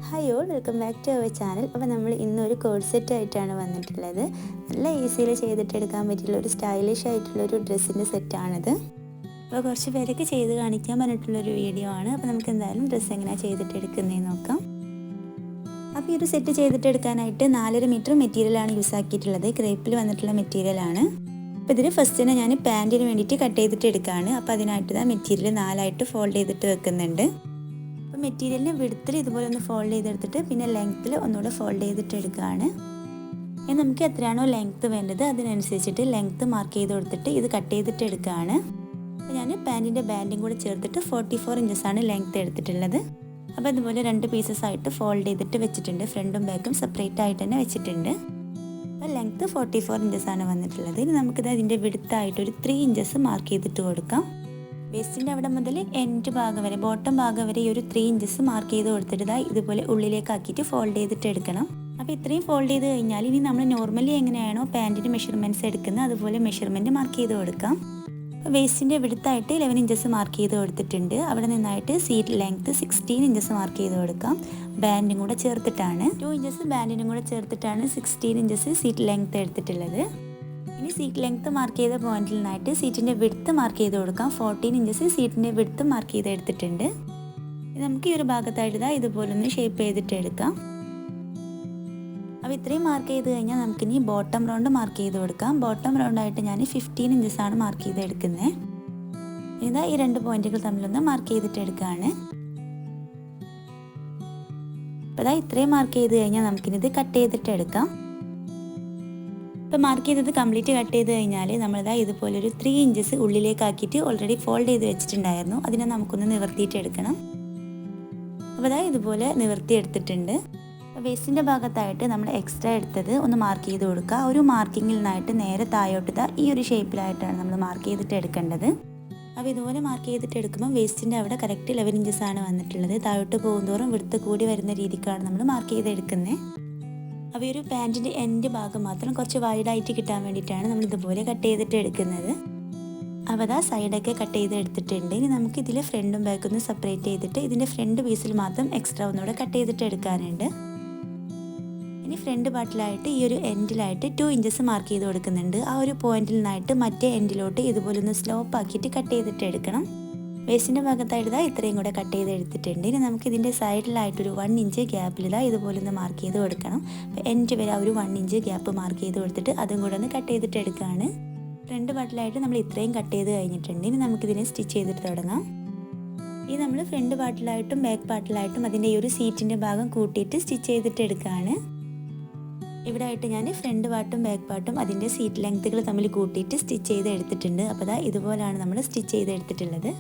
Hi all, welcome back to our channel. അപ്പോൾ നമ്മൾ ഇന്നൊരു കോഡ് സെറ്റ് ആയിട്ടാണ് വന്നിട്ടുള്ളത്. നല്ല ഈസിയിൽ ചെയ്തിട്ടെടുക്കാൻ പറ്റിയുള്ള ഒരു സ്റ്റൈലിഷ് ആയിട്ടുള്ളൊരു ഡ്രസ്സിൻ്റെ സെറ്റാണിത്. അപ്പോൾ കുറച്ച് പേരൊക്കെ ചെയ്ത് കാണിക്കാൻ പറഞ്ഞിട്ടുള്ളൊരു വീഡിയോ ആണ്. അപ്പോൾ നമുക്ക് എന്തായാലും ഡ്രസ്സ് എങ്ങനെയാണ് ചെയ്തിട്ടെടുക്കുന്നതെന്ന് നോക്കാം. അപ്പോൾ ഈ ഒരു സെറ്റ് ചെയ്തിട്ടെടുക്കാനായിട്ട് 4.5 മീറ്റർ മെറ്റീരിയലാണ് യൂസ് ആക്കിയിട്ടുള്ളത്. ക്രേപ്പിൽ വന്നിട്ടുള്ള മെറ്റീരിയലാണ്. അപ്പോൾ ഇതിന് ഫസ്റ്റ് തന്നെ ഞാൻ പാൻറ്റിന് വേണ്ടിയിട്ട് കട്ട് ചെയ്തിട്ട് എടുക്കുകയാണ്. അപ്പോൾ അതിനായിട്ട് മെറ്റീരിയൽ 4ആയിട്ട് ഫോൾഡ് ചെയ്തിട്ട് വെക്കുന്നുണ്ട്. അപ്പോൾ മെറ്റീരിയലിന് വിഡ്ത്തിൽ ഇതുപോലെ ഒന്ന് ഫോൾഡ് ചെയ്തെടുത്തിട്ട് പിന്നെ ലെങ്ത്തിൽ ഒന്നുകൂടെ ഫോൾഡ് ചെയ്തിട്ട് എടുക്കുകയാണ്. ഇനി നമുക്ക് എത്രയാണോ ലെങ്ത്ത് വേണ്ടത് അതിനനുസരിച്ചിട്ട് ലെങ്ത്ത് മാർക്ക് ചെയ്ത് കൊടുത്തിട്ട് ഇത് കട്ട് ചെയ്തിട്ട് എടുക്കുകയാണ്. അപ്പോൾ ഞാൻ പാൻറ്റിൻ്റെ ബാൻഡും കൂടെ ചേർത്തിട്ട് 44 ഇഞ്ചസാണ് ലെങ്ത്ത് എടുത്തിട്ടുള്ളത്. അപ്പോൾ അതുപോലെ 2 പീസസ് ആയിട്ട് ഫോൾഡ് ചെയ്തിട്ട് വെച്ചിട്ടുണ്ട്. ഫ്രണ്ടും ബാക്കും സെപ്പറേറ്റ് ആയിട്ട് തന്നെ വെച്ചിട്ടുണ്ട്. അപ്പോൾ ലെങ്ത്ത് 44 ഇഞ്ചസാണ് വന്നിട്ടുള്ളത്. ഇനി നമുക്കിത് അതിൻ്റെ വിഡ്ത്തായിട്ട് ഒരു 3 ഇഞ്ചസ് മാർക്ക് ചെയ്തിട്ട് കൊടുക്കാം. വേസ്റ്റിൻ്റെ അവിടെ മുതൽ എൻഡ് ഭാഗം വരെ, ബോട്ടം ഭാഗം വരെ ഈ ഒരു 3 ഇഞ്ചസ് മാർക്ക് ചെയ്ത് കൊടുത്തിട്ട് ഇതുപോലെ ഉള്ളിലേക്ക് ആക്കിയിട്ട് ഫോൾഡ് ചെയ്തിട്ട് എടുക്കണം. അപ്പോൾ ഇത്രയും ഫോൾഡ് ചെയ്ത് കഴിഞ്ഞാൽ ഇനി നമ്മൾ നോർമലി എങ്ങനെയാണോ പാൻറ്റിൻ്റെ മെഷർമെൻറ്റ്സ് എടുക്കുന്നത് അതുപോലെ മെഷർമെൻറ്റ് മാർക്ക് ചെയ്ത് കൊടുക്കാം. അപ്പോൾ വേസ്റ്റിൻ്റെ വിഡ്ത്തായിട്ട് 11 ഇഞ്ചസ് മാർക്ക് ചെയ്ത് കൊടുത്തിട്ടുണ്ട്. അവിടെ നിന്നായിട്ട് സീറ്റ് ലെങ്ത്ത് 16 ഇഞ്ചസ് മാർക്ക് ചെയ്ത് കൊടുക്കാം. ബാൻഡും കൂടെ ചേർത്തിട്ടാണ് 2 ഇഞ്ചസ് ബാൻഡിനും കൂടെ ചേർത്തിട്ടാണ് 16 ഇഞ്ചസ് സീറ്റ് ലെങ്ത്ത് എടുത്തിട്ടുള്ളത്. ഇനി സീറ്റ് ലെങ്ത്ത് മാർക്ക് ചെയ്ത പോയിന്റിൽ നിന്നായിട്ട് സീറ്റിൻ്റെ വിഡ്ത്ത് മാർക്ക് ചെയ്ത് കൊടുക്കാം. 14 ഇഞ്ചസ് സീറ്റിൻ്റെ വിഡ്ത്ത് മാർക്ക് ചെയ്ത് എടുത്തിട്ടുണ്ട്. നമുക്ക് ഈ ഒരു ഭാഗത്തായിട്ട് ഇതുപോലെ ഒന്ന് ഷേപ്പ് ചെയ്തിട്ട് എടുക്കാം. അപ്പോൾ ഇത്രയും മാർക്ക് ചെയ്ത് കഴിഞ്ഞാൽ നമുക്കിനി ബോട്ടം റൗണ്ട് മാർക്ക് ചെയ്ത് കൊടുക്കാം. ബോട്ടം റൗണ്ടായിട്ട് ഞാൻ 15 ഇഞ്ചസാണ് മാർക്ക് ചെയ്ത് എടുക്കുന്നത്. ഇതാ ഈ 2 പോയിന്റുകൾ തമ്മിലൊന്ന് മാർക്ക് ചെയ്തിട്ട് എടുക്കുകയാണ്. അപ്പോൾ ഇത്രയും മാർക്ക് ചെയ്ത് കഴിഞ്ഞാൽ നമുക്കിനിത് കട്ട് ചെയ്തിട്ട് എടുക്കാം. ഇപ്പോൾ മാർക്ക് ചെയ്തത് കംപ്ലീറ്റ് കട്ട് ചെയ്ത് കഴിഞ്ഞാൽ നമ്മളിതാ ഇതുപോലൊരു 3 ഇഞ്ചസ് ഉള്ളിലേക്ക് ആക്കിയിട്ട് ഓൾറെഡി ഫോൾഡ് ചെയ്ത് വെച്ചിട്ടുണ്ടായിരുന്നു. അതിനെ നമുക്കൊന്ന് നിവർത്തിയിട്ട് എടുക്കണം. അപ്പോൾ ഇതുപോലെ നിവർത്തി എടുത്തിട്ടുണ്ട്. വേസ്റ്റിൻ്റെ ഭാഗത്തായിട്ട് നമ്മൾ എക്സ്ട്രാ എടുത്തത് ഒന്ന് മാർക്ക് ചെയ്ത് കൊടുക്കുക. ഒരു മാർക്കിങ്ങിൽ നിന്നായിട്ട് നേരെ താഴോട്ട് ഈ ഒരു ഷേപ്പിലായിട്ടാണ് നമ്മൾ മാർക്ക് ചെയ്തിട്ട് എടുക്കേണ്ടത്. അപ്പോൾ ഇതുപോലെ മാർക്ക് ചെയ്തിട്ട് എടുക്കുമ്പോൾ വേസ്റ്റിൻ്റെ അവിടെ കറക്റ്റ് 11 ഇഞ്ചസാണ് വന്നിട്ടുള്ളത്. താഴോട്ട് പോകുന്തോറും വിടുത്ത് കൂടി വരുന്ന രീതിക്കാണ് നമ്മൾ മാർക്ക് ചെയ്തെടുക്കുന്നത്. അപ്പോൾ ഈ ഒരു പാൻറ്റിൻ്റെ എൻഡ് ഭാഗം മാത്രം കുറച്ച് വൈഡായിട്ട് കിട്ടാൻ വേണ്ടിയിട്ടാണ് നമ്മൾ ഇതുപോലെ കട്ട് ചെയ്തിട്ട് എടുക്കുന്നത്. അപ്പോൾ സൈഡൊക്കെ കട്ട് ചെയ്ത് എടുത്തിട്ടുണ്ട്. ഇനി നമുക്ക് ഇതിൽ ഫ്രണ്ടും ബാക്കും ഒന്ന് സെപ്പറേറ്റ് ചെയ്തിട്ട് ഇതിൻ്റെ ഫ്രണ്ട് പീസിൽ മാത്രം എക്സ്ട്രാ ഒന്നുകൂടെ കട്ട് ചെയ്തിട്ട് എടുക്കാനുണ്ട്. ഇനി ഫ്രണ്ട് പാർട്ടിലായിട്ട് ഈ ഒരു എൻഡിലായിട്ട് 2 ഇഞ്ചസ് മാർക്ക് ചെയ്ത് കൊടുക്കുന്നുണ്ട്. ആ ഒരു പോയിന്റിൽ നിന്നായിട്ട് മറ്റേ എൻഡിലോട്ട് ഇതുപോലെ ഒന്ന് സ്ലോപ്പ് ആക്കിയിട്ട് കട്ട് ചെയ്തിട്ട് എടുക്കണം. വേസ്റ്റിൻ്റെ ഭാഗത്തായിട്ട് ഇത്രയും കൂടെ കട്ട് ചെയ്ത് എടുത്തിട്ടുണ്ട്. ഇനി നമുക്ക് ഇതിൻ്റെ സൈഡിലായിട്ടൊരു 1 ഇഞ്ച് ഗ്യാപ്പിൽ ഇതുപോലെ ഒന്ന് മാർക്ക് ചെയ്ത് കൊടുക്കണം. അപ്പോൾ എൻഡ് വരെ ഒരു 1 ഇഞ്ച് ഗ്യാപ്പ് മാർക്ക് ചെയ്ത് കൊടുത്തിട്ട് അതും കൂടെ ഒന്ന് കട്ട് ചെയ്തിട്ട് എടുക്കുകയാണ്. ഫ്രണ്ട് പാർട്ടിലായിട്ട് നമ്മൾ ഇത്രയും കട്ട് ചെയ്ത് കഴിഞ്ഞിട്ടുണ്ട്. ഇനി നമുക്കിതിനെ സ്റ്റിച്ച് ചെയ്തിട്ട് തുടങ്ങാം. ഈ നമ്മൾ ഫ്രണ്ട് പാർട്ടിലായിട്ടും ബാക്ക് പാർട്ടിലായിട്ടും അതിൻ്റെ ഈ ഒരു സീറ്റിൻ്റെ ഭാഗം കൂട്ടിയിട്ട് സ്റ്റിച്ച് ചെയ്തിട്ട് എടുക്കുകയാണ്. ഇവിടെ ആയിട്ട് ഞാൻ ഫ്രണ്ട് പാർട്ടും ബാക്ക് പാർട്ടും അതിൻ്റെ സീറ്റ് ലെങ്ത്തുകൾ തമ്മിൽ കൂട്ടിയിട്ട് സ്റ്റിച്ച് ചെയ്ത് എടുത്തിട്ടുണ്ട്. അപ്പോൾ ഇതുപോലെയാണ് നമ്മൾ സ്റ്റിച്ച് ചെയ്ത് എടുത്തിട്ടുള്ളത്.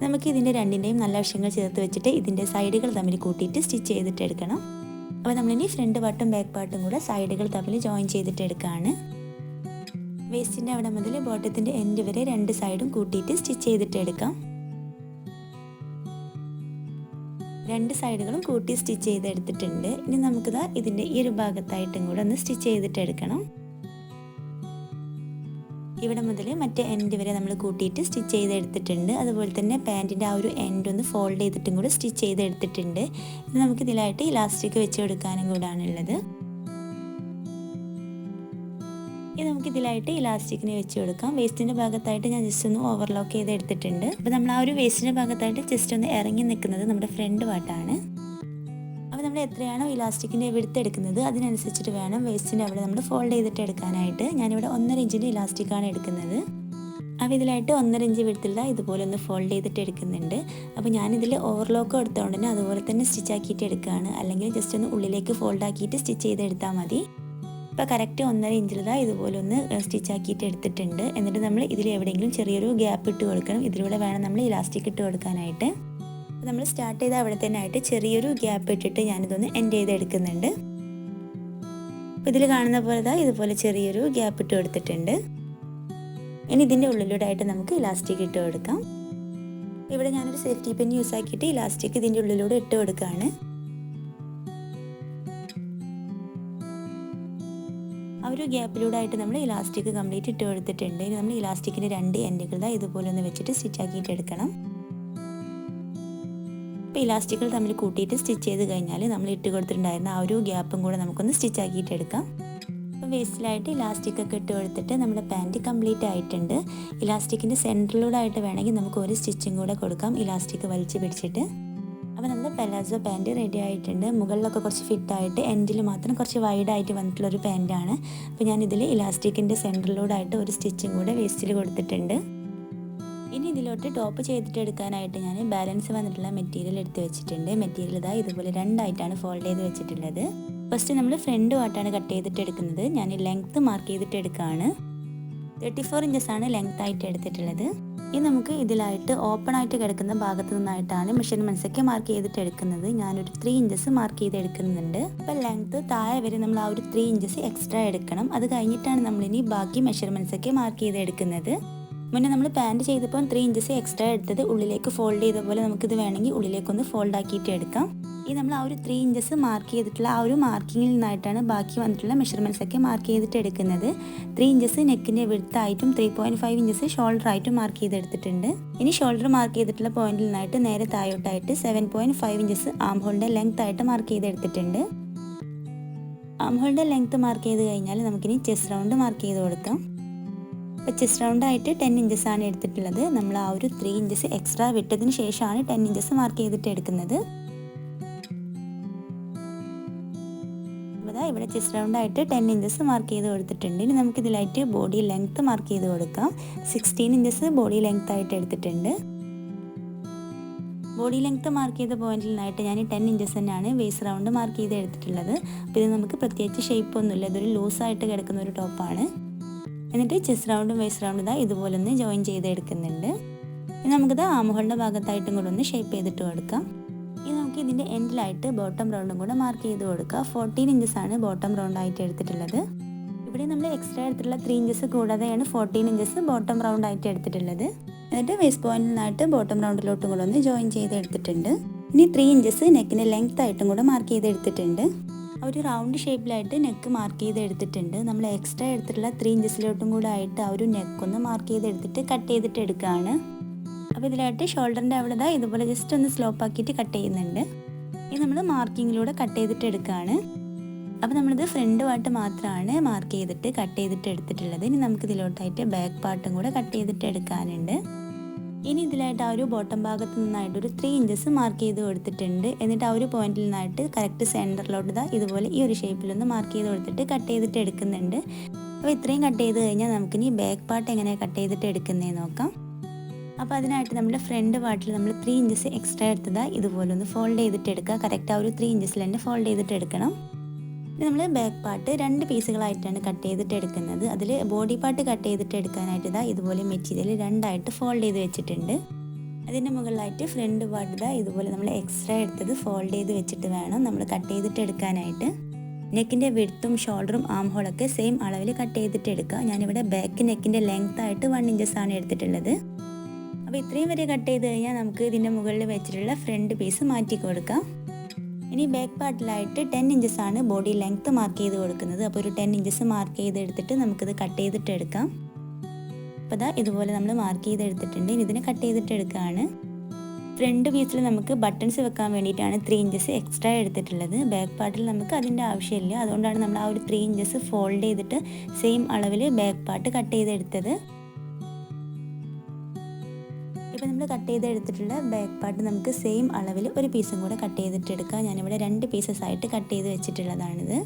നമുക്ക് ഇതിൻ്റെ രണ്ടിൻ്റെയും നല്ല വശങ്ങൾ ചേർത്ത് വെച്ചിട്ട് ഇതിൻ്റെ സൈഡുകൾ തമ്മിൽ കൂട്ടിയിട്ട് സ്റ്റിച്ച് ചെയ്തിട്ട് എടുക്കണം. അപ്പോൾ നമ്മളിനി ഫ്രണ്ട് പാർട്ടും ബാക്ക് പാർട്ടും കൂടെ സൈഡുകൾ തമ്മിൽ ജോയിൻ ചെയ്തിട്ട് എടുക്കുകയാണ്. വേസ്റ്റിൻ്റെ അവിടെ മുതൽ ബോട്ടത്തിൻ്റെ എൻഡ് വരെ 2 സൈഡും കൂട്ടിയിട്ട് സ്റ്റിച്ച് ചെയ്തിട്ട് എടുക്കാം. 2 സൈഡുകളും കൂട്ടി സ്റ്റിച്ച് ചെയ്തെടുത്തിട്ടുണ്ട്. ഇനി നമുക്കിതാ ഇതിൻ്റെ ഈ ഒരു ഭാഗത്തായിട്ടും കൂടെ ഒന്ന് സ്റ്റിച്ച് ചെയ്തിട്ട് എടുക്കണം. ഇവിടെ മുതൽ മറ്റേ എൻഡ് വരെ നമ്മൾ കൂട്ടിയിട്ട് സ്റ്റിച്ച് ചെയ്തെടുത്തിട്ടുണ്ട്. അതുപോലെ തന്നെ പാൻറ്റിൻ്റെ ആ ഒരു എൻഡ് ഒന്ന് ഫോൾഡ് ചെയ്തിട്ടും കൂടെ സ്റ്റിച്ച് ചെയ്തെടുത്തിട്ടുണ്ട്. ഇത് നമുക്ക് ഇതിലായിട്ട് ഇലാസ്റ്റിക് വെച്ച് കൊടുക്കാനും കൂടാണുള്ളത്. ഇത് നമുക്ക് ഇതിലായിട്ട് ഇലാസ്റ്റിക്കിനെ വെച്ച് കൊടുക്കാം. വേസ്റ്റിൻ്റെ ഭാഗത്തായിട്ട് ഞാൻ ജസ്റ്റ് ഒന്ന് ഓവർലോക്ക് ചെയ്ത് എടുത്തിട്ടുണ്ട്. അപ്പോൾ നമ്മൾ ആ ഒരു വേസ്റ്റിൻ്റെ ഭാഗത്തായിട്ട് ജസ്റ്റ് ഒന്ന് ഇറങ്ങി നിൽക്കുന്നത് നമ്മുടെ ഫ്രണ്ട് പാർട്ടാണ്. അപ്പോൾ നമ്മൾ എത്രയാണോ ഇലാസ്റ്റിക്കിൻ്റെ വിഡ്ത്ത് എടുക്കുന്നത് അതിനനുസരിച്ചിട്ട് വേണം വേസ്റ്റിൻ്റെ അവിടെ നമ്മൾ ഫോൾഡ് ചെയ്തിട്ട് എടുക്കാനായിട്ട്. ഞാനിവിടെ 1.5 ഇഞ്ചിൻ്റെ ഇലാസ്റ്റിക്കാണ് എടുക്കുന്നത്. അപ്പോൾ ഇതിലായിട്ട് 1.5 ഇഞ്ച് വിഡ്ത്തില്ല ഇതുപോലെ ഒന്ന് ഫോൾഡ് ചെയ്തിട്ട് എടുക്കുന്നുണ്ട്. അപ്പോൾ ഞാനിതിൽ ഓവർലോക്ക് എടുത്തുകൊണ്ട് തന്നെ അതുപോലെ തന്നെ സ്റ്റിച്ച് ആക്കിയിട്ട് എടുക്കുകയാണ്. അല്ലെങ്കിൽ ജസ്റ്റ് ഒന്ന് ഉള്ളിലേക്ക് ഫോൾഡ് ആക്കിയിട്ട് സ്റ്റിച്ച് ചെയ്തെടുത്താൽ മതി. ഇപ്പോൾ കറക്റ്റ് 1.5 ഇഞ്ചിൽ ഇതുപോലെ ഒന്ന് സ്റ്റിച്ച് ആക്കിയിട്ട് എടുത്തിട്ടുണ്ട്. എന്നിട്ട് നമ്മൾ ഇതിൽ എവിടെയെങ്കിലും ചെറിയൊരു ഗ്യാപ്പ് ഇട്ട് കൊടുക്കണം. ഇതിലൂടെ വേണം നമ്മൾ ഇലാസ്റ്റിക് ഇട്ട് കൊടുക്കാനായിട്ട്. നമ്മൾ സ്റ്റാർട്ട് ചെയ്ത അവിടെ തന്നെ ആയിട്ട് ചെറിയൊരു ഗ്യാപ്പ് ഇട്ടിട്ട് ഞാനിതൊന്ന് എൻഡ് ചെയ്ത് എടുക്കുന്നുണ്ട്. അപ്പോൾ ഇതിൽ കാണുന്ന പോലെ ഇതുപോലെ ചെറിയൊരു ഗ്യാപ്പ് ഇട്ട് കൊടുത്തിട്ടുണ്ട്. ഇനി ഇതിൻ്റെ ഉള്ളിലൂടെ ആയിട്ട് നമുക്ക് ഇലാസ്റ്റിക് ഇട്ട് കൊടുക്കാം. ഇവിടെ ഞാനൊരു സേഫ്റ്റി പെൻ യൂസ് ആക്കിയിട്ട് ഇലാസ്റ്റിക് ഇതിൻ്റെ ഉള്ളിലൂടെ ഇട്ട് കൊടുക്കുകയാണ്. ആ ഒരു ഗ്യാപ്പിലൂടെ ആയിട്ട് നമ്മൾ ഇലാസ്റ്റിക് കംപ്ലീറ്റ് ഇട്ട് കൊടുത്തിട്ടുണ്ട്. ഇനി നമ്മൾ ഇലാസ്റ്റിക്കിൻ്റെ 2 എൻഡുകൾ ഇതുപോലെ ഒന്ന് വെച്ചിട്ട് സ്റ്റിച്ച് ആക്കിയിട്ട് എടുക്കണം. അപ്പോൾ ഇലാസ്റ്റിക്കുകൾ തമ്മിൽ കൂട്ടിയിട്ട് സ്റ്റിച്ച് ചെയ്ത് കഴിഞ്ഞാൽ നമ്മൾ ഇട്ട് കൊടുത്തിട്ടുണ്ടായിരുന്ന ആ ഒരു ഗ്യാപ്പും കൂടെ നമുക്കൊന്ന് സ്റ്റിച്ച് ആക്കിയിട്ട് എടുക്കാം. അപ്പോൾ വേസ്റ്റിലായിട്ട് ഇലാസ്റ്റിക്കൊക്കെ ഇട്ട് കൊടുത്തിട്ട് നമ്മുടെ പാൻറ്റ് കംപ്ലീറ്റ് ആയിട്ടുണ്ട്. ഇലാസ്റ്റിക്കിൻ്റെ സെൻറ്ററിലൂടെ ആയിട്ട് വേണമെങ്കിൽ നമുക്ക് ഒരു സ്റ്റിച്ചും കൂടെ കൊടുക്കാം ഇലാസ്റ്റിക് വലിച്ച് പിടിച്ചിട്ട്. അപ്പോൾ നമ്മുടെ പെലാസോ പാൻറ്റ് റെഡി ആയിട്ടുണ്ട്. മുകളിലൊക്കെ കുറച്ച് ഫിറ്റായിട്ട് എൻഡിൽ മാത്രം കുറച്ച് വൈഡായിട്ട് വന്നിട്ടുള്ളൊരു പാൻറ്റാണ്. അപ്പോൾ ഞാനിതിൽ ഇലാസ്റ്റിക്കിൻ്റെ സെൻറ്ററിലൂടെ ആയിട്ട് ഒരു സ്റ്റിച്ചും കൂടെ വേസ്റ്റിൽ കൊടുത്തിട്ടുണ്ട്. ഇനി ഇതിലോട്ട് ടോപ്പ് ചെയ്തിട്ട് എടുക്കാനായിട്ട് ഞാൻ ബാലൻസ് വന്നിട്ടുള്ള മെറ്റീരിയൽ എടുത്ത് വെച്ചിട്ടുണ്ട്. മെറ്റീരിയൽ ഇതാ ഇതുപോലെ രണ്ടായിട്ടാണ് ഫോൾഡ് ചെയ്ത് വെച്ചിട്ടുള്ളത്. ഫസ്റ്റ് നമ്മൾ ഫ്രണ്ട് പാർട്ടാണ് കട്ട് ചെയ്തിട്ട് എടുക്കുന്നത്. ഞാൻ ലെങ്ത്ത് മാർക്ക് ചെയ്തിട്ട് എടുക്കുകയാണ്. 34 ഇഞ്ചസാണ് ലെങ്ത് ആയിട്ട് എടുത്തിട്ടുള്ളത്. ഇനി നമുക്ക് ഇതിലായിട്ട് ഓപ്പൺ ആയിട്ട് കിടക്കുന്ന ഭാഗത്ത് നിന്നായിട്ടാണ് മെഷർമെൻറ്റ്സ് ഒക്കെ മാർക്ക് ചെയ്തിട്ട് എടുക്കുന്നത്. ഞാനൊരു 3 ഇഞ്ചസ് മാർക്ക് ചെയ്ത് എടുക്കുന്നുണ്ട്. അപ്പോൾ ലെങ്ത്ത് താഴെ വരെ നമ്മൾ ആ ഒരു 3 ഇഞ്ചസ് എക്സ്ട്രാ എടുക്കണം. അത് കഴിഞ്ഞിട്ടാണ് നമ്മളിനി ബാക്കി മെഷർമെൻറ്റ്സ് ഒക്കെ മാർക്ക് ചെയ്ത് എടുക്കുന്നത്. മുന്നേ നമ്മൾ പാൻറ്റ് ചെയ്തപ്പോൾ 3 ഇഞ്ചസ് എക്സ്ട്രാ എടുത്തത് ഉള്ളിലേക്ക് ഫോൾഡ് ചെയ്ത പോലെ നമുക്കിത് വേണമെങ്കിൽ ഉള്ളിലേക്കൊന്ന് ഫോൾഡ് ആക്കിയിട്ട് എടുക്കാം. ഈ നമ്മൾ ആ ഒരു 3 ഇഞ്ചസ് മാർക്ക് ചെയ്തിട്ടുള്ള ആ ഒരു മാർക്കിങ്ങിൽ നിന്നായിട്ടാണ് ബാക്കി വന്നിട്ടുള്ള മെഷർമെൻറ്റ്സ് ഒക്കെ മാർക്ക് ചെയ്തിട്ട് എടുക്കുന്നത്. 3 ഇഞ്ചസ് നെക്കിൻ്റെ വിഡ്ത്തായിട്ടും 3.5 ഇഞ്ചസ് ഷോൾഡർ ആയിട്ടും മാർക്ക് ചെയ്തെടുത്തിട്ടുണ്ട്. ഇനി ഷോൾഡർ മാർക്ക് ചെയ്തിട്ടുള്ള പോയിന്റിൽ നിന്നായിട്ട് നേരെ താഴോട്ടായിട്ട് 7.5 ഇഞ്ചസ് ആം ഹോളിൻ്റെ ലെങ്ത് ആയിട്ട് മാർക്ക് ചെയ്തെടുത്തിട്ടുണ്ട്. ആം ഹോളിൻ്റെ ലെങ്ത് മാർക്ക് ചെയ്ത് കഴിഞ്ഞാൽ നമുക്കിനി ചെസ്റ്റ് റൗണ്ട് മാർക്ക് ചെയ്ത് കൊടുക്കാം. അപ്പോൾ ചെസ്റ്റ് റൗണ്ടായിട്ട് 10 ഇഞ്ചസാണ് എടുത്തിട്ടുള്ളത്. നമ്മൾ ആ ഒരു 3 ഇഞ്ചസ് എക്സ്ട്രാ വിട്ടതിന് ശേഷമാണ് 10 ഇഞ്ചസ് മാർക്ക് ചെയ്തിട്ട് എടുക്കുന്നത്. അപ്പോൾ ഇവിടെ ചെസ്റ്റ് റൗണ്ടായിട്ട് 10 ഇഞ്ചസ് മാർക്ക് ചെയ്ത് കൊടുത്തിട്ടുണ്ട്. ഇനി നമുക്കിതിലായിട്ട് ബോഡി ലെങ്ത്ത് മാർക്ക് ചെയ്ത് കൊടുക്കാം. 16 ഇഞ്ചസ് ബോഡി ലെങ്ത്ത് ആയിട്ട് എടുത്തിട്ടുണ്ട്. ബോഡി ലെങ്ത്ത് മാർക്ക് ചെയ്ത പോയിന്റിൽ നിന്നായിട്ട് ഞാൻ 10 ഇഞ്ചസ് തന്നെയാണ് വേസ്റ്റ് റൗണ്ട് മാർക്ക് ചെയ്ത് എടുത്തിട്ടുള്ളത്. അപ്പോൾ ഇത് നമുക്ക് പ്രത്യേകിച്ച് ഷേപ്പ് ഒന്നുമില്ല, ഇതൊരു ലൂസായിട്ട് കിടക്കുന്ന ഒരു ടോപ്പാണ്. എന്നിട്ട് ചെസ്റ്റ് റൗണ്ടും വേസ്റ്റ് റൗണ്ടും ഇതാ ഇതുപോലെ ഒന്ന് ജോയിൻ ചെയ്ത് എടുക്കുന്നുണ്ട്. ഇനി നമുക്കിത് ആംഹോളിൻ്റെ ഭാഗത്തായിട്ടും കൂടെ ഒന്ന് ഷേപ്പ് ചെയ്തിട്ട് കൊടുക്കാം. ഇനി നമുക്ക് ഇതിൻ്റെ എൻഡിലായിട്ട് ബോട്ടം റൗണ്ടും കൂടെ മാർക്ക് ചെയ്ത് കൊടുക്കാം. 14 ഇഞ്ചസാണ് ബോട്ടം റൗണ്ടായിട്ട് എടുത്തിട്ടുള്ളത്. ഇവിടെ നമ്മൾ എക്സ്ട്രാ എടുത്തിട്ടുള്ള 3 ഇഞ്ചസ് കൂടാതെയാണ് 14 ഇഞ്ചസ് ബോട്ടം റൗണ്ടായിട്ട് എടുത്തിട്ടുള്ളത്. എന്നിട്ട് വേസ്റ്റ് പോയിന്റിൽ നിന്നായിട്ട് ബോട്ടം റൗണ്ടിലോട്ടും കൂടെ ഒന്ന് ജോയിൻ ചെയ്ത് എടുത്തിട്ടുണ്ട്. ഇനി 3 ഇഞ്ചസ് നെക്കിൻ്റെ ലെങ്ത് ആയിട്ടും കൂടെ മാർക്ക് ചെയ്ത് എടുത്തിട്ടുണ്ട്. ഒരു റൗണ്ട് ഷേപ്പിലായിട്ട് നെക്ക് മാർക്ക് ചെയ്ത് എടുത്തിട്ടുണ്ട്. നമ്മൾ എക്സ്ട്രാ എടുത്തിട്ടുള്ള 3 ഇഞ്ചസിലോട്ടും കൂടെ ആയിട്ട് ആ ഒരു നെക്കൊന്ന് മാർക്ക് ചെയ്ത് എടുത്തിട്ട് കട്ട് ചെയ്തിട്ട് എടുക്കുകയാണ്. അപ്പോൾ ഇതിലായിട്ട് ഷോൾഡറിൻ്റെ അവിടെ ഇതുപോലെ ജസ്റ്റ് ഒന്ന് സ്ലോപ്പ് ആക്കിയിട്ട് കട്ട് ചെയ്യുന്നുണ്ട്. ഇനി നമ്മൾ മാർക്കിങ്ങിലൂടെ കട്ട് ചെയ്തിട്ട് എടുക്കുകയാണ്. അപ്പോൾ നമ്മളിത് ഫ്രണ്ട് പാർട്ട് മാത്രമാണ് മാർക്ക് ചെയ്തിട്ട് കട്ട് ചെയ്തിട്ട് എടുത്തിട്ടുള്ളത്. ഇനി നമുക്ക് ഇതിലോട്ടായിട്ട് ബാക്ക് പാർട്ടും കൂടെ കട്ട് ചെയ്തിട്ട് എടുക്കാനുണ്ട്. ഇനി ഇതിലായിട്ട് ആ ഒരു ബോട്ടം ഭാഗത്ത് നിന്നായിട്ട് ഒരു 3 ഇഞ്ചസ് മാർക്ക് ചെയ്ത് കൊടുത്തിട്ടുണ്ട്. എന്നിട്ട് ആ ഒരു പോയിന്റിൽ നിന്നായിട്ട് കറക്റ്റ് സെൻറ്ററിലോട്ട് ഇതുപോലെ ഈ ഒരു ഷേപ്പിലൊന്ന് മാർക്ക് ചെയ്ത് കൊടുത്തിട്ട് കട്ട് ചെയ്തിട്ട് എടുക്കുന്നുണ്ട്. അപ്പോൾ ഇത്രയും കട്ട് ചെയ്ത് കഴിഞ്ഞാൽ നമുക്കിനി ബാക്ക് പാർട്ട് എങ്ങനെ കട്ട് ചെയ്തിട്ട് എടുക്കുന്നതെന്ന് നോക്കാം. അപ്പോൾ അതിനായിട്ട് നമ്മുടെ ഫ്രണ്ട് പാർട്ടിൽ നമ്മൾ 3 ഇഞ്ചസ് എക്സ്ട്രാ എടുത്തത് ഇതുപോലെ ഒന്ന് ഫോൾഡ് ചെയ്തിട്ട് എടുക്കുക. കറക്റ്റ് ആ ഒരു 3 ഇഞ്ചസിൽ തന്നെ ഫോൾഡ് ചെയ്തിട്ട് എടുക്കണം. ഇനി നമ്മൾ ബാക്ക് പാർട്ട് 2 പീസുകളായിട്ടാണ് കട്ട് ചെയ്തിട്ട് എടുക്കുന്നത്. അതിൽ ബോഡി പാർട്ട് കട്ട് ചെയ്തിട്ട് എടുക്കാനായിട്ട് ഇതുപോലെ മെറ്റീരിയൽ 2ആയിട്ട് ഫോൾഡ് ചെയ്ത് വെച്ചിട്ടുണ്ട്. അതിൻ്റെ മുകളിലായിട്ട് ഫ്രണ്ട് പാർട്ട് ഇതുപോലെ നമ്മൾ എക്സ്ട്രാ എടുത്തത് ഫോൾഡ് ചെയ്ത് വെച്ചിട്ട് വേണം നമ്മൾ കട്ട് ചെയ്തിട്ട് എടുക്കാനായിട്ട്. നെക്കിൻ്റെ വിഡ്ത്തും ഷോൾഡറും ആം ഹോളൊക്കെ സെയിം അളവിൽ കട്ട് ചെയ്തിട്ട് എടുക്കുക. ഞാനിവിടെ ബാക്ക് നെക്കിൻ്റെ ലെങ്ത് ആയിട്ട് 1 ഇഞ്ചസാണ് എടുത്തിട്ടുള്ളത്. അപ്പോൾ ഇത്രയും വരെ കട്ട് ചെയ്ത് കഴിഞ്ഞാൽ നമുക്ക് ഇതിൻ്റെ മുകളിൽ വെച്ചിട്ടുള്ള ഫ്രണ്ട് പീസ് മാറ്റി കൊടുക്കാം. ഇനി ബാക്ക് പാർട്ടിലായിട്ട് 10 ഇഞ്ചസാണ് ബോഡി ലെങ്ത്ത് മാർക്ക് ചെയ്ത് കൊടുക്കുന്നത്. അപ്പോൾ ഒരു 10 ഇഞ്ചസ് മാർക്ക് ചെയ്തെടുത്തിട്ട് നമുക്കിത് കട്ട് ചെയ്തിട്ട് എടുക്കാം. അപ്പോൾ ഇതുപോലെ നമ്മൾ മാർക്ക് ചെയ്തെടുത്തിട്ടുണ്ട്. ഇനി ഇതിനെ കട്ട് ചെയ്തിട്ട് എടുക്കുകയാണ്. ഫ്രണ്ട് പീസിൽ നമുക്ക് ബട്ടൺസ് വെക്കാൻ വേണ്ടിയിട്ടാണ് 3 ഇഞ്ചസ് എക്സ്ട്രാ എടുത്തിട്ടുള്ളത്. ബാക്ക് പാർട്ടിൽ നമുക്ക് അതിൻ്റെ ആവശ്യമില്ല. അതുകൊണ്ടാണ് നമ്മൾ ആ ഒരു 3 ഇഞ്ചസ് ഫോൾഡ് ചെയ്തിട്ട് സെയിം അളവിൽ ബാക്ക് പാർട്ട് കട്ട് ചെയ്തെടുത്തത്. ഇപ്പോൾ നമ്മൾ കട്ട് ചെയ്തെടുത്തിട്ടുള്ള ബാക്ക് പാർട്ട് നമുക്ക് സെയിം അളവിൽ ഒരു പീസും കൂടെ കട്ട് ചെയ്തിട്ട് എടുക്കാം. ഞാനിവിടെ 2 പീസസ് ആയിട്ട് കട്ട് ചെയ്ത് വെച്ചിട്ടുള്ളതാണിത്.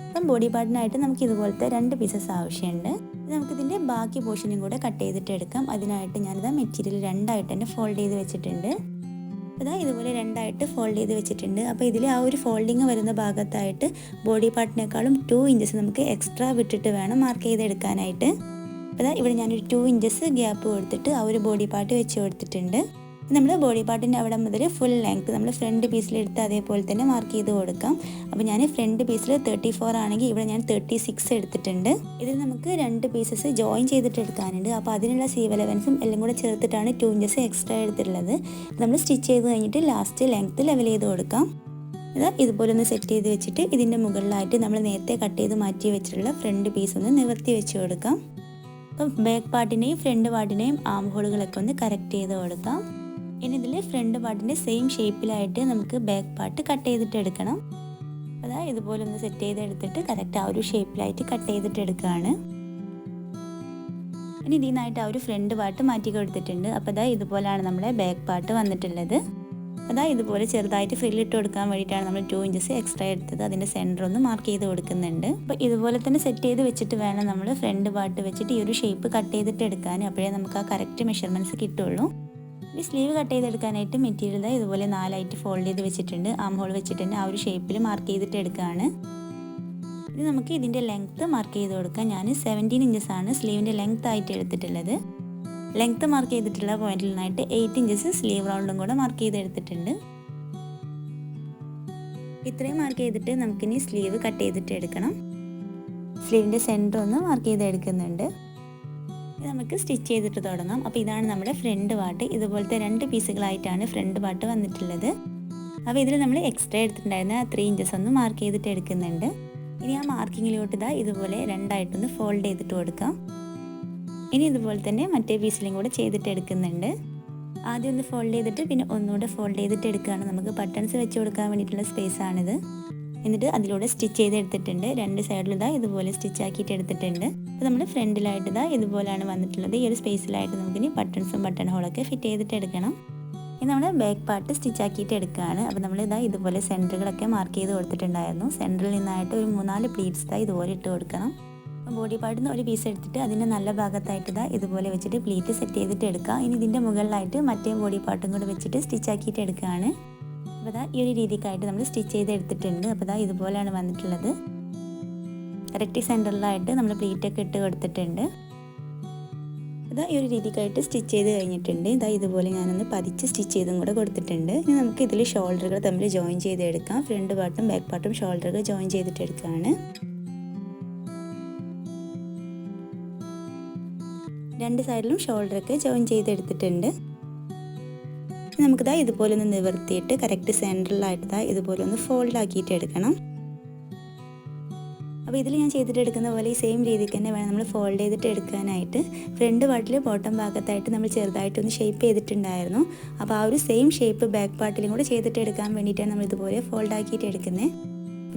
അപ്പം ബോഡി പാർട്ടിനായിട്ട് നമുക്ക് ഇതുപോലത്തെ 2 പീസസ് ആവശ്യമുണ്ട്. നമുക്കിതിൻ്റെ ബാക്കി പോർഷനും കൂടെ കട്ട് ചെയ്തിട്ട് എടുക്കാം. അതിനായിട്ട് ഞാനിത് മെറ്റീരിയൽ 2ആയിട്ട് തന്നെ ഫോൾഡ് ചെയ്ത് വെച്ചിട്ടുണ്ട്. അപ്പോൾ ഇതുപോലെ 2ആയിട്ട് ഫോൾഡ് ചെയ്ത് വെച്ചിട്ടുണ്ട്. അപ്പോൾ ഇതിൽ ആ ഒരു ഫോൾഡിങ് വരുന്ന ഭാഗത്തായിട്ട് ബോഡി പാർട്ടിനേക്കാളും 2 ഇഞ്ചസ് നമുക്ക് എക്സ്ട്രാ വിട്ടിട്ട് വേണം മാർക്ക് ചെയ്തെടുക്കാനായിട്ട്. അപ്പോൾ ഇവിടെ ഞാനൊരു 2 ഇഞ്ചസ് ഗ്യാപ്പ് കൊടുത്തിട്ട് ആ ഒരു ബോഡി പാർട്ട് വെച്ച് കൊടുത്തിട്ടുണ്ട്. നമ്മൾ ബോഡി പാർട്ടിൻ്റെ അവിടെ മുതൽ ഫുൾ ലെങ്ത് നമ്മൾ ഫ്രണ്ട് പീസിലെടുത്ത് അതേപോലെ തന്നെ മാർക്ക് ചെയ്ത് കൊടുക്കാം. അപ്പോൾ ഞാൻ ഫ്രണ്ട് പീസിൽ 34 ആണെങ്കിൽ ഇവിടെ ഞാൻ 36 എടുത്തിട്ടുണ്ട്. ഇതിൽ നമുക്ക് 2 പീസസ് ജോയിൻ ചെയ്തിട്ട് എടുക്കാനുണ്ട്. അപ്പോൾ അതിനുള്ള സീവ് അലവൻസും എല്ലാം കൂടെ ചേർത്തിട്ടാണ് 2 ഇഞ്ചസ് എക്സ്ട്രാ എടുത്തിട്ടുള്ളത്. നമ്മൾ സ്റ്റിച്ച് ചെയ്ത് കഴിഞ്ഞിട്ട് ലാസ്റ്റ് ലെങ്ത്ത് ലെവൽ ചെയ്ത് കൊടുക്കാം. ഇതുപോലെ ഒന്ന് സെറ്റ് ചെയ്ത് വെച്ചിട്ട് ഇതിൻ്റെ മുകളിലായിട്ട് നമ്മൾ നേരത്തെ കട്ട് ചെയ്ത് മാറ്റി വെച്ചിട്ടുള്ള ഫ്രണ്ട് പീസ് ഒന്ന് നിവർത്തി വെച്ച് കൊടുക്കാം. അപ്പം ബാക്ക് പാർട്ടിനെയും ഫ്രണ്ട് പാർട്ടിനെയും ആം ഹോളുകളൊക്കെ ഒന്ന് കറക്റ്റ് ചെയ്ത് കൊടുക്കാം. ഇനി ഇതിൽ ഫ്രണ്ട് പാർട്ടിൻ്റെ സെയിം ഷേപ്പിലായിട്ട് നമുക്ക് ബാക്ക് പാർട്ട് കട്ട് ചെയ്തിട്ട് എടുക്കണം. അതാ ഇതുപോലെ ഒന്ന് സെറ്റ് ചെയ്തെടുത്തിട്ട് കറക്റ്റ് ആ ഒരു ഷേപ്പിലായിട്ട് കട്ട് ചെയ്തിട്ട് എടുക്കുകയാണ്. ഇനി ഇതിൽ നിന്നായിട്ട് ആ ഒരു ഫ്രണ്ട് പാർട്ട് മാറ്റി കൊടുത്തിട്ടുണ്ട്. അപ്പോൾ അതാ ഇതുപോലെയാണ് നമ്മുടെ ബാക്ക് പാർട്ട് വന്നിട്ടുള്ളത്. അതാ ഇതുപോലെ ചെറുതായിട്ട് ഫ്രില്ലിട്ട് കൊടുക്കാൻ വേണ്ടിയിട്ടാണ് നമ്മൾ 2 ഇഞ്ചസ് എക്സ്ട്രാ എടുത്തത്. അതിൻ്റെ സെൻറ്റർ ഒന്ന് മാർക്ക് ചെയ്ത് കൊടുക്കുന്നുണ്ട്. അപ്പോൾ ഇതുപോലെ തന്നെ സെറ്റ് ചെയ്ത് വെച്ചിട്ട് വേണം നമ്മൾ ഫ്രണ്ട് പാർട്ട് വെച്ചിട്ട് ഈ ഒരു ഷേപ്പ് കട്ട് ചെയ്തിട്ട് എടുക്കാൻ. അപ്പോഴേ നമുക്ക് ആ കറക്റ്റ് മെഷർമെൻറ്റ്സ് കിട്ടുള്ളൂ. ഈ സ്ലീവ് കട്ട് ചെയ്തെടുക്കാനായിട്ട് മെറ്റീരിയൽ ഇതുപോലെ 4 ആയിട്ട് ഫോൾഡ് ചെയ്ത് വെച്ചിട്ടുണ്ട്. ആം ഹോൾ വെച്ചിട്ട് തന്നെ ആ ഒരു ഷേപ്പിൽ മാർക്ക് ചെയ്തിട്ട് എടുക്കുകയാണ്. ഇനി നമുക്ക് ഇതിൻ്റെ ലെങ്ത്ത് മാർക്ക് ചെയ്ത് കൊടുക്കാം. ഞാൻ 17 ഇഞ്ചസാണ് സ്ലീവിൻ്റെ ലെങ്ത്ത് ആയിട്ട് എടുത്തിട്ടുള്ളത്. ലെങ്ത്ത് മാർക്ക് ചെയ്തിട്ടുള്ള പോയിന്റിൽ നിന്നായിട്ട് 8 ഇഞ്ചസ് സ്ലീവ് റൗണ്ടും കൂടെ മാർക്ക് ചെയ്ത് എടുത്തിട്ടുണ്ട്. ഇത്രയും മാർക്ക് ചെയ്തിട്ട് നമുക്കിനി സ്ലീവ് കട്ട് ചെയ്തിട്ട് എടുക്കണം. സ്ലീവിൻ്റെ സെൻറ്റർ ഒന്ന് മാർക്ക് ചെയ്ത് എടുക്കുന്നുണ്ട്. നമുക്ക് സ്റ്റിച്ച് ചെയ്തിട്ട് തുടങ്ങാം. അപ്പോൾ ഇതാണ് നമ്മുടെ ഫ്രണ്ട് പാർട്ട്. ഇതുപോലത്തെ 2 പീസുകളായിട്ടാണ് ഫ്രണ്ട് പാർട്ട് വന്നിട്ടുള്ളത്. അപ്പോൾ ഇതിൽ നമ്മൾ എക്സ്ട്രാ എടുത്തിട്ടുണ്ടായിരുന്ന 3 ഇഞ്ചസ് ഒന്ന് മാർക്ക് ചെയ്തിട്ട് എടുക്കുന്നുണ്ട്. ഇനി ആ മാർക്കിങ്ങിലോട്ട് ഇതുപോലെ 2ആയിട്ടൊന്ന് ഫോൾഡ് ചെയ്തിട്ട് കൊടുക്കാം. ഇനി ഇതുപോലെ തന്നെ മറ്റേ പീസിലും കൂടെ ചെയ്തിട്ട് എടുക്കുന്നുണ്ട്. ആദ്യം ഒന്ന് ഫോൾഡ് ചെയ്തിട്ട് പിന്നെ ഒന്നുകൂടെ ഫോൾഡ് ചെയ്തിട്ട് എടുക്കുകയാണ്. നമുക്ക് ബട്ടൺസ് വെച്ച് കൊടുക്കാൻ വേണ്ടിയിട്ടുള്ള സ്പേസാണിത്. എന്നിട്ട് അതിലൂടെ സ്റ്റിച്ച് ചെയ്ത് എടുത്തിട്ടുണ്ട്. 2 സൈഡിലും ഇതുപോലെ സ്റ്റിച്ച് ആക്കിയിട്ട് എടുത്തിട്ടുണ്ട്. അപ്പോൾ നമ്മൾ ഫ്രണ്ടിലായിട്ട് ഇതുപോലെയാണ് വന്നിട്ടുള്ളത്. ഈ ഒരു സ്പേസിലായിട്ട് നമുക്കിനി ബട്ടൺസും ബട്ടൺ ഹോളൊക്കെ ഫിറ്റ് ചെയ്തിട്ട് എടുക്കണം. ഇനി നമ്മൾ ബാക്ക് പാർട്ട് സ്റ്റിച്ച് ആക്കിയിട്ട് എടുക്കുകയാണ്. അപ്പോൾ നമ്മൾ ഇതുപോലെ സെൻറ്ററുകളൊക്കെ മാർക്ക് ചെയ്ത് കൊടുത്തിട്ടുണ്ടായിരുന്നു. സെൻറ്ററിൽ നിന്നായിട്ട് ഒരു 3-4 പ്ലീറ്റ്സ് ഇതുപോലെ ഇട്ട് കൊടുക്കണം. ബോഡി പാർട്ടിൽ നിന്ന് ഒരു പീസ് എടുത്തിട്ട് അതിൻ്റെ നല്ല ഭാഗത്തായിട്ട് ഇതുപോലെ വെച്ചിട്ട് പ്ലീറ്റ് സെറ്റ് ചെയ്തിട്ട് എടുക്കുക. ഇനി ഇതിൻ്റെ മുകളിലായിട്ട് മറ്റേ ബോഡി പാർട്ടും കൂടെ വെച്ചിട്ട് സ്റ്റിച്ച് ആക്കിയിട്ട് എടുക്കുകയാണ്. അപ്പോൾ ഈ ഒരു രീതിക്കായിട്ട് നമ്മൾ സ്റ്റിച്ച് ചെയ്ത് എടുത്തിട്ടുണ്ട്. അപ്പോൾ ഇതുപോലെയാണ് വന്നിട്ടുള്ളത്. കറക്റ്റ് സെൻറ്ററിലായിട്ട് നമ്മൾ പ്ലീറ്റൊക്കെ ഇട്ട് കൊടുത്തിട്ടുണ്ട്. ഈ ഒരു രീതിക്കായിട്ട് സ്റ്റിച്ച് ചെയ്ത് കഴിഞ്ഞിട്ടുണ്ട്. ഇതുപോലെ ഞാനൊന്ന് പതിച്ച് സ്റ്റിച്ച് ചെയ്തും കൂടെ കൊടുത്തിട്ടുണ്ട്. ഇനി നമുക്ക് ഇതിൽ ഷോൾഡറുകൾ തമ്മിൽ ജോയിൻ ചെയ്തെടുക്കാം. ഫ്രണ്ട് പാർട്ടും ബാക്ക് പാർട്ടും ഷോൾഡറുകൾ ജോയിൻ ചെയ്തിട്ട് എടുക്കുകയാണ്. 2 സൈഡിലും ഷോൾഡറൊക്കെ ജോയിൻ ചെയ്തെടുത്തിട്ടുണ്ട്. നമുക്കിതാ ഇതുപോലെ ഒന്ന് നിവർത്തിയിട്ട് കറക്റ്റ് സെൻറ്ററിലായിട്ട് ഇതുപോലെ ഒന്ന് ഫോൾഡ് ആക്കിയിട്ട് എടുക്കണം. അപ്പോൾ ഇതിൽ ഞാൻ ചെയ്തിട്ട് എടുക്കുന്ന പോലെ ഈ സെയിം രീതിക്ക് തന്നെ വേണം നമ്മൾ ഫോൾഡ് ചെയ്തിട്ട് എടുക്കാനായിട്ട്. ഫ്രണ്ട് പാർട്ടിൽ ബോട്ടം ഭാഗത്തായിട്ട് നമ്മൾ ചെറുതായിട്ടൊന്ന് ഷേപ്പ് ചെയ്തിട്ടുണ്ടായിരുന്നു. അപ്പോൾ ആ ഒരു സെയിം ഷേപ്പ് ബാക്ക് പാർട്ടിലും കൂടെ ചെയ്തിട്ട് എടുക്കാൻ വേണ്ടിയിട്ടാണ് നമ്മൾ ഇതുപോലെ ഫോൾഡ് ആക്കിയിട്ട് എടുക്കുന്നത്.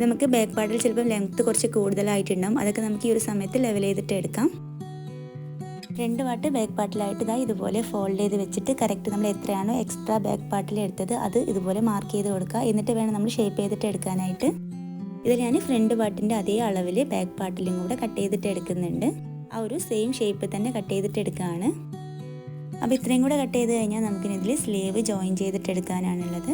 നമുക്ക് ബാക്ക് പാർട്ടിൽ ചിലപ്പോൾ ലെങ്ത്ത് കുറച്ച് കൂടുതലായിട്ടുണ്ടാകും. അതൊക്കെ നമുക്ക് ഈ ഒരു സമയത്ത് ലെവൽ ചെയ്തിട്ട് എടുക്കാം. ഫ്രണ്ട് പാർട്ട് ബാക്ക് പാർട്ടിലായിട്ട് ഇതുപോലെ ഫോൾഡ് ചെയ്ത് വെച്ചിട്ട് കറക്റ്റ് നമ്മൾ എത്രയാണോ എക്സ്ട്രാ ബാക്ക് പാർട്ടിൽ എടുത്തത് അത് ഇതുപോലെ മാർക്ക് ചെയ്ത് കൊടുക്കുക. എന്നിട്ട് വേണം നമ്മൾ ഷേപ്പ് ചെയ്തിട്ട് എടുക്കാനായിട്ട്. ഇതിൽ ഞാൻ ഫ്രണ്ട് പാർട്ടിൻ്റെ അതേ അളവിൽ ബാക്ക് പാർട്ടിലും കൂടെ കട്ട് ചെയ്തിട്ട് എടുക്കുന്നുണ്ട്. ആ ഒരു സെയിം ഷേപ്പ് തന്നെ കട്ട് ചെയ്തിട്ട് എടുക്കുകയാണ്. അപ്പോൾ ഇത്രയും കൂടെ കട്ട് ചെയ്ത് കഴിഞ്ഞാൽ നമുക്കിതിൽ സ്ലീവ് ജോയിൻ ചെയ്തിട്ട് എടുക്കാനാണുള്ളത്.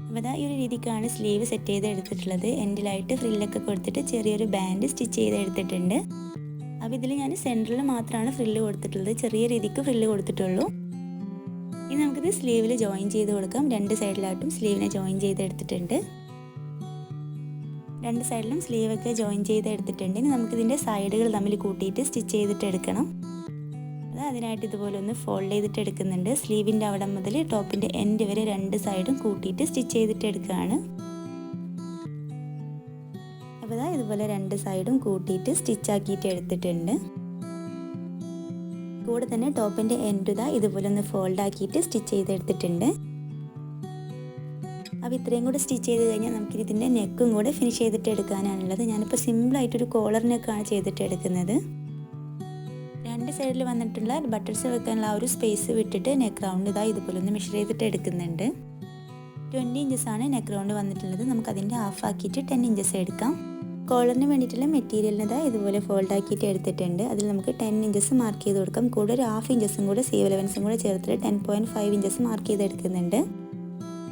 അപ്പോൾ ഈ ഒരു രീതിക്കാണ് സ്ലീവ് സെറ്റ് ചെയ്ത് എടുത്തിട്ടുള്ളത്. എൻഡിലായിട്ട് ഫ്രില്ലൊക്കെ കൊടുത്തിട്ട് ചെറിയൊരു ബാൻഡ് സ്റ്റിച്ച് ചെയ്ത് എടുത്തിട്ടുണ്ട്. അപ്പോൾ ഇതിൽ ഞാൻ സെൻറ്ററിൽ മാത്രമാണ് ഫ്രില്ല് കൊടുത്തിട്ടുള്ളത്. ചെറിയ രീതിക്ക് ഫ്രില്ല് കൊടുത്തിട്ടുള്ളൂ. ഇനി നമുക്കിത് സ്ലീവിൽ ജോയിൻ ചെയ്ത് കൊടുക്കാം. 2 സൈഡിലായിട്ടും സ്ലീവിനെ ജോയിൻ ചെയ്തെടുത്തിട്ടുണ്ട്. 2 സൈഡിലും സ്ലീവൊക്കെ ജോയിൻ ചെയ്തെടുത്തിട്ടുണ്ട്. ഇനി നമുക്കിതിൻ്റെ സൈഡുകൾ തമ്മിൽ കൂട്ടിയിട്ട് സ്റ്റിച്ച് ചെയ്തിട്ട് എടുക്കണം. അതിനായിട്ട് ഇതുപോലെ ഒന്ന് ഫോൾഡ് ചെയ്തിട്ട് എടുക്കുന്നുണ്ട്. സ്ലീവിൻ്റെ അവിടെ മുതൽ ടോപ്പിൻ്റെ എൻഡ് വരെ 2 സൈഡും കൂട്ടിയിട്ട് സ്റ്റിച്ച് ചെയ്തിട്ട് എടുക്കുകയാണ്. അപ്പോൾ ഇതുപോലെ 2 സൈഡും കൂട്ടിയിട്ട് സ്റ്റിച്ച് ആക്കിയിട്ട് എടുത്തിട്ടുണ്ട്. കൂടെ തന്നെ ടോപ്പിൻ്റെ എൻഡ് ഇതുപോലെ ഒന്ന് ഫോൾഡ് ആക്കിയിട്ട് സ്റ്റിച്ച് ചെയ്തെടുത്തിട്ടുണ്ട്. അപ്പോൾ ഇത്രയും കൂടെ സ്റ്റിച്ച് ചെയ്ത് കഴിഞ്ഞാൽ നമുക്ക് ഇതിൻ്റെ നെക്കും കൂടെ ഫിനിഷ് ചെയ്തിട്ട് എടുക്കാനാണുള്ളത്. ഞാനിപ്പോൾ സിമ്പിളായിട്ടൊരു കോളർ നെക്കാണ് ചെയ്തിട്ട് എടുക്കുന്നത്. 2 സൈഡിൽ വന്നിട്ടുള്ള ബട്ടൺസ് വെക്കാനുള്ള ആ ഒരു സ്പേസ് വിട്ടിട്ട് നെക്ക് റൗണ്ട് ഇതുപോലെ ഒന്ന് മെഷർ ചെയ്തിട്ട് എടുക്കുന്നുണ്ട്. 20 ഇഞ്ചസാണ് നെക്ക് റൗണ്ട് വന്നിട്ടുള്ളത്. നമുക്കതിൻ്റെ ഹാഫ് ആക്കിയിട്ട് 10 ഇഞ്ചസ് എടുക്കാം. കോളറിന് വേണ്ടിയിട്ടുള്ള മെറ്റീരിയലിന് ഇതുപോലെ ഫോൾഡ് ആക്കിയിട്ട് എടുത്തിട്ടുണ്ട്. അതിൽ നമുക്ക് 10 ഇഞ്ചസ് മാർക്ക് ചെയ്ത് കൊടുക്കാം. കൂടെ ഒരു ഹാഫ് ഇഞ്ചസും കൂടെ സീവ് അലവൻസും കൂടെ ചേർത്തിട്ട് 10.5 ഇഞ്ചസ് മാർക്ക് ചെയ്തെടുക്കുന്നുണ്ട്.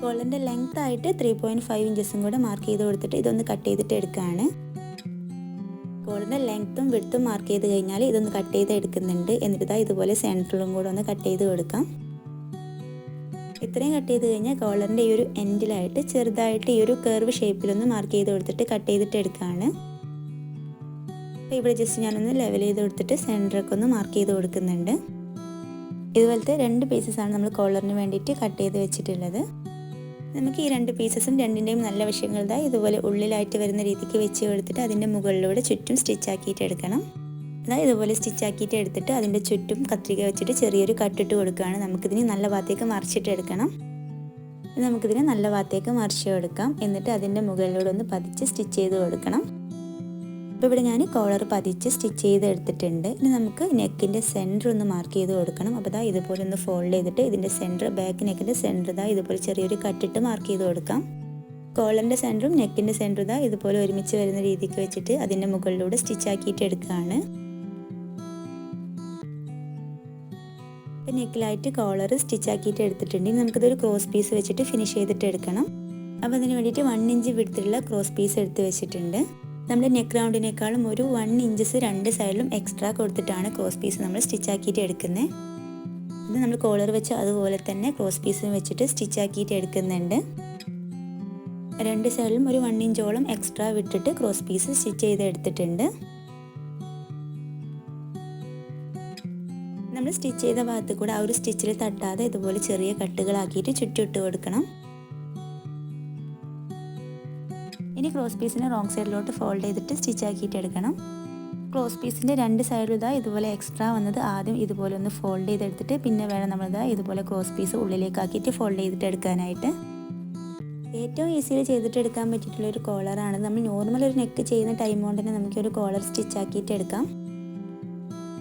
കോളറിൻ്റെ ലെങ്ത് ആയിട്ട് 3.5 ഇഞ്ചസും കൂടെ മാർക്ക് ചെയ്ത് കൊടുത്തിട്ട് ഇതൊന്ന് കട്ട് ചെയ്തിട്ട് എടുക്കുകയാണ്. കോളറിൻ്റെ ലെങ്ത്തും വിഡ്ത്തും മാർക്ക് ചെയ്ത് കഴിഞ്ഞാൽ ഇതൊന്ന് കട്ട് ചെയ്ത് എടുക്കുന്നുണ്ട്. എന്നിട്ട് ഇതുപോലെ സെൻറ്ററിലും കൂടെ ഒന്ന് കട്ട് ചെയ്ത് കൊടുക്കാം. ഇത്രയും കട്ട് ചെയ്ത് കഴിഞ്ഞാൽ കോളറിൻ്റെ ഈ ഒരു എൻഡിലായിട്ട് ചെറുതായിട്ട് ഈ ഒരു കർവ് ഷേപ്പിലൊന്ന് മാർക്ക് ചെയ്ത് കൊടുത്തിട്ട് കട്ട് ചെയ്തിട്ട് എടുക്കുകയാണ്. അപ്പോൾ ഇവിടെ ജസ്റ്റ് ഞാനൊന്ന് ലെവൽ ചെയ്ത് കൊടുത്തിട്ട് സെൻറ്ററൊക്കെ ഒന്ന് മാർക്ക് ചെയ്ത് കൊടുക്കുന്നുണ്ട്. ഇതുപോലത്തെ 2 പീസസാണ് നമ്മൾ കോളറിന് വേണ്ടിയിട്ട് കട്ട് ചെയ്ത് വെച്ചിട്ടുള്ളത്. നമുക്ക് ഈ 2 പീസസും രണ്ടിൻ്റെയും നല്ല വശങ്ങൾ ഇതുപോലെ ഉള്ളിലായിട്ട് വരുന്ന രീതിക്ക് വെച്ച് കൊടുത്തിട്ട് അതിൻ്റെ മുകളിലൂടെ ചുറ്റും സ്റ്റിച്ച് ആക്കിയിട്ട് എടുക്കണം. അതായത് ഇതുപോലെ സ്റ്റിച്ചാക്കിയിട്ട് എടുത്തിട്ട് അതിൻ്റെ ചുറ്റും കത്രിക വെച്ചിട്ട് ചെറിയൊരു കട്ടിട്ട് കൊടുക്കുകയാണ്. നമുക്കിതിന് നല്ല ഭാഗത്തേക്ക് മറിച്ചിട്ട് എടുക്കണം. നമുക്കിതിനെ നല്ല ഭാഗത്തേക്ക് മറിച്ച് കൊടുക്കാം. എന്നിട്ട് അതിൻ്റെ മുകളിലൂടെ ഒന്ന് പതിച്ച് സ്റ്റിച്ച് ചെയ്ത് കൊടുക്കണം. അപ്പോൾ ഇവിടെ ഞാൻ കോളർ പതിച്ച് സ്റ്റിച്ച് ചെയ്ത് എടുത്തിട്ടുണ്ട്. ഇനി നമുക്ക് നെക്കിൻ്റെ സെൻറ്റർ ഒന്ന് മാർക്ക് ചെയ്ത് കൊടുക്കണം. അപ്പോൾ ഇതാ ഇതുപോലെ ഒന്ന് ഫോൾഡ് ചെയ്തിട്ട് ഇതിൻ്റെ സെൻറ്റർ, ബാക്ക് നെക്കിൻ്റെ സെൻറ്റർ ഇതാ ഇതുപോലെ ചെറിയൊരു കട്ടിട്ട് മാർക്ക് ചെയ്ത് കൊടുക്കാം. കോളറിൻ്റെ സെൻറ്ററും നെക്കിൻ്റെ സെൻറ്ററും ഇതാ ഇതുപോലെ ഒരുമിച്ച് വരുന്ന രീതിക്ക് വെച്ചിട്ട് അതിൻ്റെ മുകളിലൂടെ സ്റ്റിച്ച് ആക്കിയിട്ട് എടുക്കുകയാണ്. നെക്കിലായിട്ട് കോളർ സ്റ്റിച്ച് ആക്കിയിട്ട് എടുത്തിട്ടുണ്ടെങ്കിൽ നമുക്കിതൊരു ക്രോസ് പീസ് വെച്ചിട്ട് ഫിനിഷ് ചെയ്തിട്ട് എടുക്കണം. അപ്പോൾ അതിന് വേണ്ടിയിട്ട് 1 ഇഞ്ച് വിഡ്ത്തിലുള്ള ക്രോസ് പീസ് എടുത്ത് വെച്ചിട്ടുണ്ട്. നമ്മൾ നെക്ക് റൗണ്ടിനേക്കാളും ഒരു 1 ഇഞ്ചസ് രണ്ട് സൈഡിലും എക്സ്ട്രാ കൊടുത്തിട്ടാണ് ക്രോസ് പീസ് നമ്മൾ സ്റ്റിച്ച് ആക്കിയിട്ട് എടുക്കുന്നത്. ഇത് നമ്മൾ കോളർ വെച്ച് അതുപോലെ തന്നെ ക്രോസ് പീസും വെച്ചിട്ട് സ്റ്റിച്ച് ആക്കിയിട്ട് എടുക്കുന്നുണ്ട്. രണ്ട് സൈഡിലും ഒരു 1 ഇഞ്ചോളം എക്സ്ട്രാ വിട്ടിട്ട് ക്രോസ് പീസ് സ്റ്റിച്ച് ചെയ്ത് എടുത്തിട്ടുണ്ട്. നമ്മൾ സ്റ്റിച്ച് ചെയ്ത ഭാഗത്ത് കൂടെ ആ ഒരു സ്റ്റിച്ചിൽ തട്ടാതെ ഇതുപോലെ ചെറിയ കട്ടുകളാക്കിയിട്ട് ചുറ്റിട്ട് കൊടുക്കണം. ഇനി ക്രോസ് പീസിനെ റോങ് സൈഡിലോട്ട് ഫോൾഡ് ചെയ്തിട്ട് സ്റ്റിച്ച് ആക്കിയിട്ട് എടുക്കണം. ക്രോസ് പീസിൻ്റെ രണ്ട് സൈഡിലും ഇതാ ഇതുപോലെ എക്സ്ട്രാ വന്നത് ആദ്യം ഇതുപോലെ ഒന്ന് ഫോൾഡ് ചെയ്തെടുത്തിട്ട് പിന്നെ വേണം നമ്മളിതാ ഇതുപോലെ ക്രോസ് പീസ് ഉള്ളിലേക്കാക്കിയിട്ട് ഫോൾഡ് ചെയ്തിട്ട് എടുക്കാനായിട്ട്. ഏറ്റവും ഈസിയിൽ ചെയ്തിട്ട് എടുക്കാൻ പറ്റിയിട്ടുള്ളൊരു കോളറാണ്. നമ്മൾ നോർമൽ ഒരു നെക്ക് ചെയ്യുന്ന ടൈം കൊണ്ട് തന്നെ നമുക്കൊരു കോളർ സ്റ്റിച്ച് ആക്കിയിട്ട് എടുക്കാം.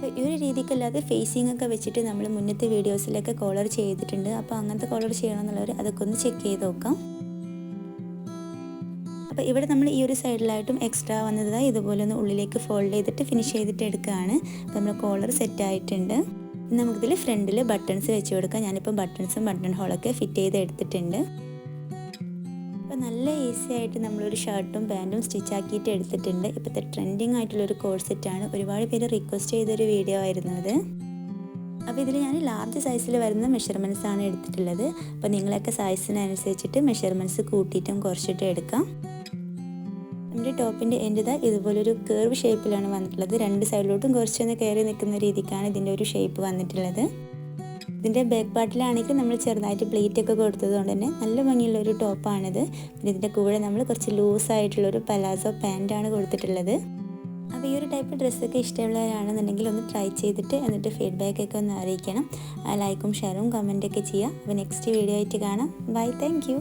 ഈ ഒരു രീതിക്കല്ലാതെ ഫേസിംഗ് ഒക്കെ വെച്ചിട്ട് നമ്മൾ മുന്നത്തെ വീഡിയോസിലൊക്കെ കോളർ ചെയ്തിട്ടുണ്ട്. അപ്പോൾ അങ്ങനത്തെ കോളർ ചെയ്യണമെന്നുള്ളവർ അതൊക്കെ ഒന്ന് ചെക്ക് ചെയ്ത് നോക്കാം. അപ്പോൾ ഇവിടെ നമ്മൾ ഈ ഒരു സൈഡിലായിട്ടും എക്സ്ട്രാ വന്നതായി ഇതുപോലെ ഒന്ന് ഉള്ളിലേക്ക് ഫോൾഡ് ചെയ്തിട്ട് ഫിനിഷ് ചെയ്തിട്ട് എടുക്കുകയാണ്. അപ്പോൾ നമ്മൾ കോളർ സെറ്റ് ആയിട്ടുണ്ട്. ഇനി നമുക്കിതിൽ ഫ്രണ്ടിൽ ബട്ടൺസ് വെച്ച് കൊടുക്കാം. ഞാനിപ്പോൾ ബട്ടൺസും ബട്ടൺ ഹോളൊക്കെ ഫിറ്റ് ചെയ്ത് എടുത്തിട്ടുണ്ട്. അപ്പോൾ നല്ല ഈസി ആയിട്ട് നമ്മളൊരു ഷർട്ടും പാൻറ്റും സ്റ്റിച്ച് ആക്കിയിട്ട് എടുത്തിട്ടുണ്ട്. ഇപ്പോഴത്തെ ട്രെൻഡിങ് ആയിട്ടുള്ളൊരു കോഡ് സെറ്റാണ്. ഒരുപാട് പേര് റിക്വസ്റ്റ് ചെയ്തൊരു വീഡിയോ ആയിരുന്നു അത്. അപ്പോൾ ഇതിൽ ഞാൻ ലാർജ് സൈസിൽ വരുന്ന മെഷർമെൻറ്റ്സ് ആണ് എടുത്തിട്ടുള്ളത്. അപ്പോൾ നിങ്ങളൊക്കെ സൈസിനനുസരിച്ചിട്ട് മെഷർമെൻറ്റ്സ് കൂട്ടിയിട്ടും കുറച്ചിട്ടും എടുക്കാം. നമ്മുടെ ടോപ്പിൻ്റെ എൻഡ് ഇതുപോലൊരു കേർവ് ഷേപ്പിലാണ് വന്നിട്ടുള്ളത്. രണ്ട് സൈഡിലോട്ടും കുറച്ചൊന്ന് കയറി നിൽക്കുന്ന രീതിക്കാണ് ഇതിൻ്റെ ഒരു ഷേപ്പ് വന്നിട്ടുള്ളത്. ഇതിൻ്റെ ബാക്ക് പാർട്ടിലാണെങ്കിൽ നമ്മൾ ചെറുതായിട്ട് പ്ലേറ്റ് ഒക്കെ കൊടുത്തത് കൊണ്ട് തന്നെ നല്ല ഭംഗിയുള്ളൊരു ടോപ്പാണിത്. പിന്നെ ഇതിൻ്റെ കൂടെ നമ്മൾ കുറച്ച് ലൂസായിട്ടുള്ളൊരു പലാസോ പാൻറ്റാണ് കൊടുത്തിട്ടുള്ളത്. അപ്പോൾ ഈ ഒരു ടൈപ്പ് ഡ്രസ്സൊക്കെ ഇഷ്ടമുള്ളവരാണെന്നുണ്ടെങ്കിൽ ഒന്ന് ട്രൈ ചെയ്തിട്ട് എന്നിട്ട് ഫീഡ്ബാക്കൊക്കെ ഒന്ന് അറിയിക്കണം. ലൈക്കും ഷെയറും കമൻറ്റൊക്കെ ചെയ്യുക. അപ്പോൾ നെക്സ്റ്റ് വീഡിയോ ആയിട്ട് കാണാം. Bye, thank U.